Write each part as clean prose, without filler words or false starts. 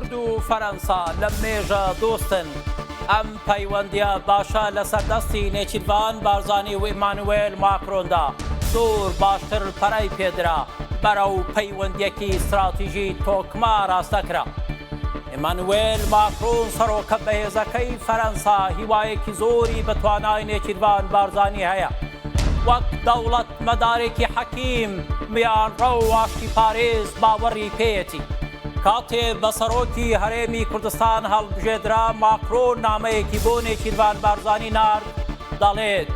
کورد و فەرەنسا لەم مێژە دۆستن ئەم پەیوەندیە باشە لەسەر دەستی نێچیروان بارزانی و ئیمانوێل ماکرۆندا زۆر باشتر پەرەی پێدرا بەرەو پەیوەندیەکی استراتیژی تۆکما ڕاستەکرا. ئیمانوێل ماکرۆن سەرۆکە بەهێزەکەی فەرەنسا هیوایەکی زۆری بە توانای نێچیروان بارزانی هەیە، وەک دەوڵەت مەدارێکی حەکیم میانڕە و ئاشتی پارێز باوەڕی پێیەتی. کاتێ بە سەرۆکی هەرێمی کوردستان هەڵبژێدرا ماکرۆن نامەیەکی بۆ نێچیروان بارزانی نارد، دەڵێت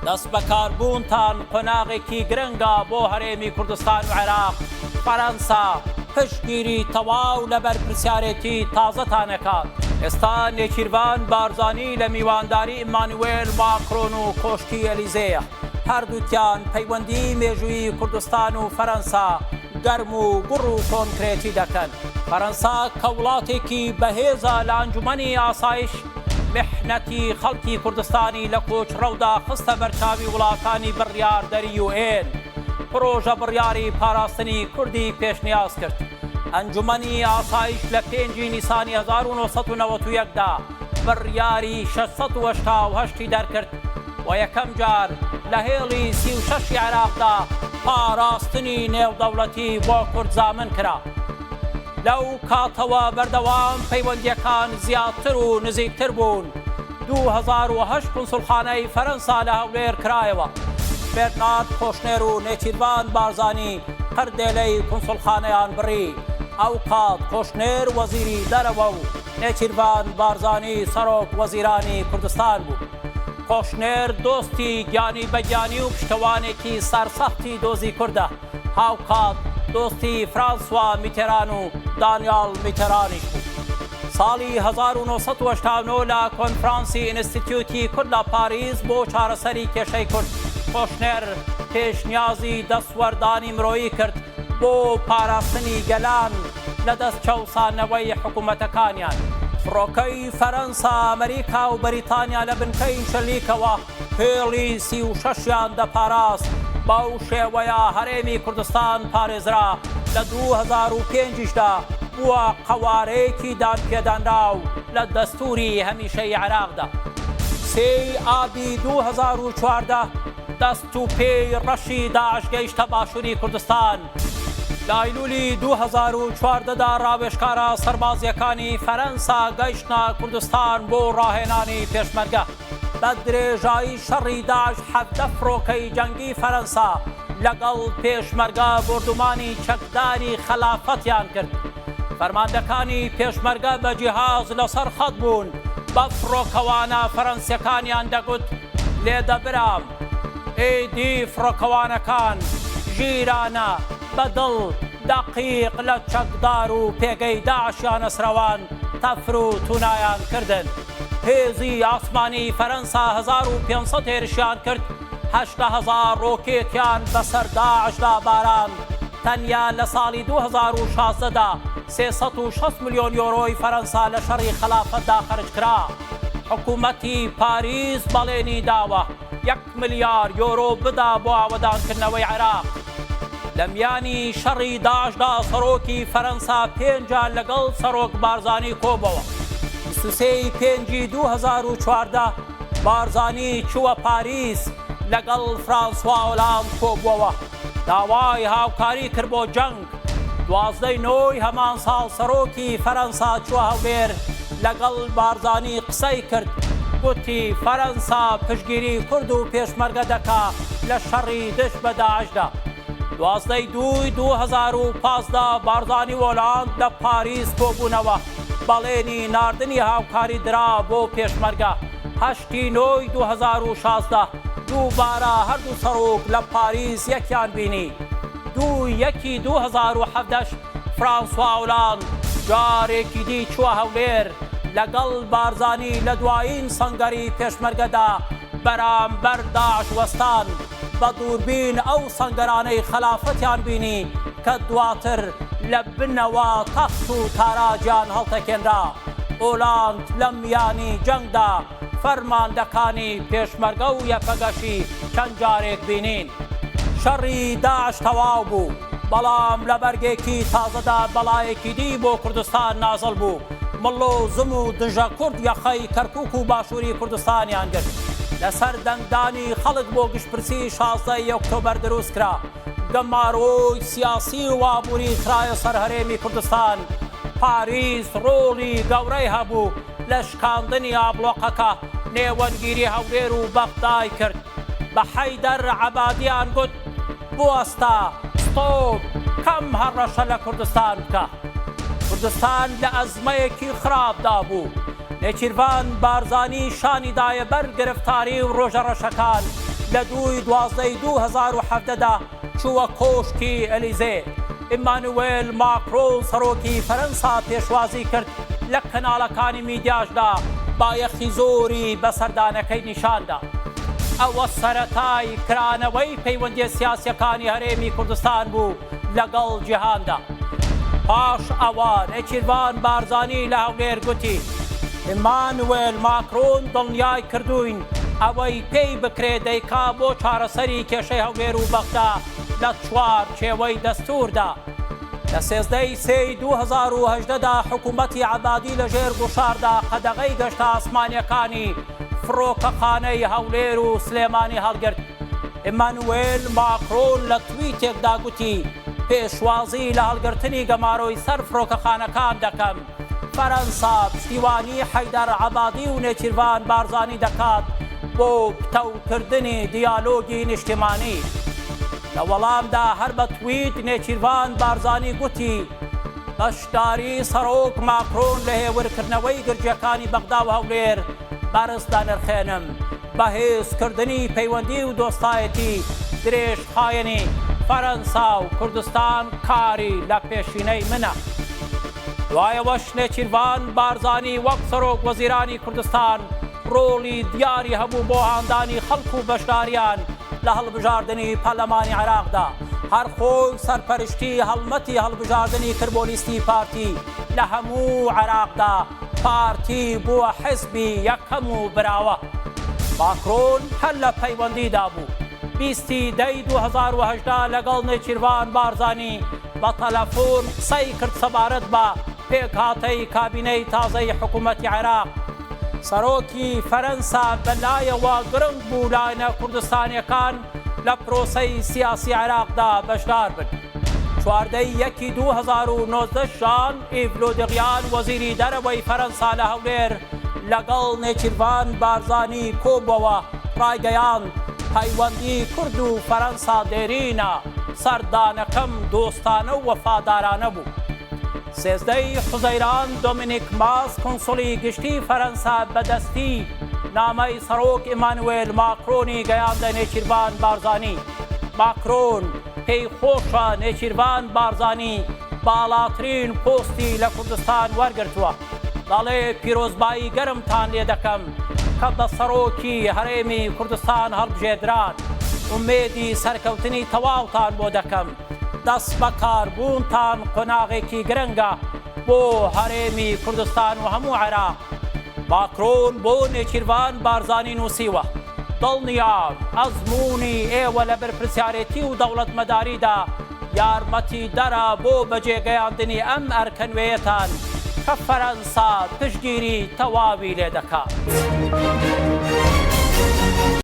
دەست بەکاربوونتان قۆناغێکی گرنگە بۆ هەرێمی کوردستان و عێراق. فەرەنسا پشتگیری تەواو لەبەر پرسیارێتی تازەتانەکات. ئێستا نێچیروان بارزانی لە میوانداری ئیمانوێل ماکرۆن و کۆشکی ئەلیزەیە. هەردووکیان پەیوەندی مێژووی کوردستان و فەرەنسا گەرم و گوڕ و کۆنکرێتی دەکەن. فەرەنسا کە وڵاتێکی بەهێزە لە ئەنجومەنی ئاسایش محنەتی خەڵکی کوردستانی لە کۆچڕەودا خستە بەرچاوی وڵاتانی بڕیاردەری UN. پرۆژە بڕیاری پاراستنی کوردی پێشنیاز کرد. ئەنجومەنی ئاسایش لە 5 نیسانی 1991دا بڕیاری 688 دەرکرد و یەکەم جار لە هێڵی 36 عێراقدا پاراستنی نێودەوڵەتی بۆ کورد زامن کرا. لەو کاتەوە بەردەوام پەیوەندیەکان زیاتر و نزیکتر بوون. 2008 کونسڵخانەی فەرەنسا لە هەولێر کرایەوە. بێرنارد کۆشنێر و نێچیروان بارزانی قەردێلەی کونسڵخانەیان بڕی. ئەو کات کۆشنێر وەزیری دەرەوە و نێچیروان بارزانی سەرۆک وەزیرانی کوردستان بوو. کۆشنێر دۆستی گیانی بەگیانی و پشتەوانێکی سەرسەختی دۆزی کووردە. هاوکات دۆستی فرانسوا میتێران و دانیال میتێرانیش بوو. ساڵی 1989 لە کۆنفرانسی ئینستیتیوتی کورد لە پاریس بۆ چارەسەری کێشەی کورد کۆشنێر پێشنیازی دەستوەردانی مرۆیی کرد بۆ پاراستنی گەلان لە دەست چەوسانەوەی حکوومەتەکانیان. فڕۆکەی فەرەنسا، ئەمریکا و بەریتانیا لە بنکەی شەلیکەوە هێڵی 36یان دەپاراست. بەو شێوەیە هەرێمی کوردستان پارێزرا. لە 2005دا بووە قەوارەیەکی دانپێدانرا و لە دەستوری هەمیشەی عێراقدا. 3 ئابی 2014 دەست و پێی ڕەشی داعش گەیشتە باشووری کوردستان. لە ئایلولی 2014دا ڕاوێژکارە سەربازیەکانی فەرەنسا گەیشتە کوردستان بۆ ڕاهێنانی پێشمەرگە. بە درێژایی شەڕی داعش 17 فڕۆکەی جەنگی فەرەنسا لەگەڵ پێشمەرگە بردومانی چەکداری خەلافەتیان کرد. فەرماندەکانی پێشمەرگە بە جیهاز لەسەر خەت بوون. بە فڕۆکەوانە فەرەنسیەکانیان دەگوت لێدەبرام. ئێدی فڕۆکەوانەکان ژیرانە بەدڵ دەقیق لە چەکدار و پێگەی داعشیان ئەسرەوان تەفر و تونایان کردن. هێزی ئاسمانی فەرەنسا 1500 هێرشیان کرد. 80000 ڕۆکێتیان بەسەر داعشدا باران. تەنیا لە ساڵی 2016دا 360 ملیۆن یۆرۆی فەرەنسا لە شەڕی خەلافەتدا خەرج کرا. حکوومەتی پاریس بەڵێنی داوە 1 ملیار یۆرۆ بدا بۆ ئاوەدانکردنەوەی عێراق. لە میانی شەڕی داعشدا سەرۆکی فەرەنسا 5 جار لەگەڵ سەرۆک بارزانی کۆبەوە. 23 پێنجی 2014 بارزانی چووە پاریس لەگەڵ فرانسوا ئۆلاند کۆبووەوە. داوای هاوکاری کرد بۆ جەنگ. 12 نۆی هەمان ساڵ سەرۆکی فەرەنسا چووە هەولێر لەگەڵ بارزانی قسەی کرد. گوتی فەرەنسا پشتگیری کورد و پێشمەرگە دەکا لە شەڕی دژ بە داعشدا. 12 دووی 2015 بارزانی ئۆلاند لە پاریس کۆبوونەوە. بەڵێنی ناردنی هاوکاری درا بۆ پێشمەرگە. 8 نۆی 2016 دووبارە هەردوو سەرۆک لە پاریس یەکیان بینی. 2 2017 فرانسوا ئۆلاند جارێکی دی چووە هەولێر لەگەڵ بارزانی لە دوایین سەنگەری پێشمەرگەدا بەرامبەر داعش وەستان. بە دووربین ئەو سەنگەرانەی خەلافەتیان بینی کە دواتر لە بنەوە تەخت و تاراجیان هەڵتەکێنرا. ئۆلاند لەم میانی جەنگدا فەرماندەکانی پێشمەرگە و یەکەگەشی چەند جارێک بینین. شەڕی داعش تەواو بوو. بەڵام لە بەرگێکی تازەدا بەڵایەکی دی بۆ کوردستان نازڵ بوو مڵ و زم و دژە کورد یەخەی کەرکووک و باشووری کوردستانیان گرت لەسەر دەنگدانی خەڵک بۆ گشتپرسی 16 ئۆکتۆبەر دروست کرا گەماڕۆی سیاسی و وابووری کرایە سەر هەرێمی کوردستان پاریس ڕۆڵی گەورەی هەبوو لە شکاندنی ئابلۆقەکە نێوەنگیری هەولێر و بەغدای کرد بە حەیدەر عەبادیان گوت بوەستە ستۆپ کەم هەڕەشە لە کوردستان بکە کوردستان لە ئەزمەیەکی خراپدا بوو نێچیروان بارزانی شانی دایە بەر گرفتاری و ڕۆژە ڕەشەکان لە 2017دا چووە کۆشکی ئەلیزێ ئیمانوێل ماکرۆن سەرۆکی فەرەنسا پێشوازی کرد لە کەناڵەکانی میدیاشدا بایەخی زۆری بەسەردانەکەی نیشاندا ئەوە سەرەتای کرانەوەی پەیوەندیە سیاسیەکانی هەرێمی کوردستان بوو لەگەڵ جیهاندا پاش ئەوە نێچیروان بارزانی لە هەولێر گوتی ئیمانوێل ماکرۆن دڵنیای کردوین ئەوەی پێی بکرێ دەیکا بۆ چارەسەری کێشەی هەولێر و بەغدا لە 4 چێوەی دەستووردا لە 2018دا حکوومەتی عەبادی لەژێر گوشاردا قەدەغەی گەشتە ئاسمانیەکانی فڕۆکەخانەی هەولێر و سلێمانی هەڵگرت ئیمانوێل ماکرۆن لە تویتێکدا گوتی پێشوازی لە هەڵگرتنی گەمارۆی سەر فڕۆکەخانەکان دەکەم فەرەنسا پشتیوانی حەیدەر عەبادی و نێچیروان بارزانی دەکات بۆ پتەوکردنی دیالۆگی نیشتیمانی لە وەڵامدا هەر بە تویت نێچیروان بارزانی گوتی بەشداری سەرۆک ماکرۆن لە هێورکردنەوەی گرجەکانی بەغدا و هەولێر بەرزدا نرخێنم بەهێزکردنی پەیوەندی و دۆستایەتی درێژخایەنی فەرەنسا و کوردستان کاری لە پێشینەی منە دوایەوەش نێچیروان بارزانی وەک سەرۆک وەزیرانی کوردستان ڕۆڵی دیاری هەبوو بۆ هاندانی خەڵک و بەشداریان لە هەڵبژاردننی پەرلەمانی عێراقدا هەر خۆی سەرپەرشتی هەڵمەتی هەڵبژاردننی کرد بۆ لیستی پارتی لە هەموو عێراقدا پارتی بووە حزبی یەکەم و براوە ماکرۆن هەر لە پەیوەندیدا بوو 20 دەی 2018 لەگەڵ نێچیروان بارزانی بە تەلەفۆن قسەی کرد سەبارەت بە پێکهاتەی کابینەی تازەی حکوومەتی عێراق سەرۆکی فەرەنسا بەلایەوە گرنگ بوو لایەنە کوردستانیەکان لە پرۆسەی سیاسی عێراقدا بەشدار بن 14/1/2019 ژان ئیڤ لۆدریان وەزیری دەرەوەی فەرەنسا لە هەولێر لەگەڵ نێچیروان بارزانی کۆبووەوە ڕایگەیاند پەیوەندی کورد و فەرەنسا دێرینە سەردانەکەم دۆستانە و وەفادارانە بوو 13 حوزەیران دۆمینیک ماس کۆنسوڵی گشتی فەرەنسا بەدەستی نامەی سەرۆک ئیمانوێل ماکرۆنی گەیاندە نێچیروان بارزانی ماکرۆن پێی خۆشە نێچیروان بارزانی باڵاترین پۆستی لە کوردستان وەرگرتووە دەڵێ پیرۆزبایی گەرمتان لێ دەکەم کە بە سەرۆکی هەرێمی کوردستان هەڵبژێدران ئومێدی سەرکەوتنی تەواوتان بۆ دەکەم دەست بەکاربوونتان قۆناغێکی گرنگە بۆ هەرێمی کوردستان و هەموو عێراق ماکرۆن بۆ نێچیروان بارزانی نووسیوە دڵنیام ئەزموونی ئێوە لە بەرپرسیارەتی و دەوڵەتمەداریدا یارمەتی دەرە بۆ بەجێگەیاندنی ئەم ئەرکەنوێیەتان کە فەرەنسا پشتگیری تەواوی لێ دەکات.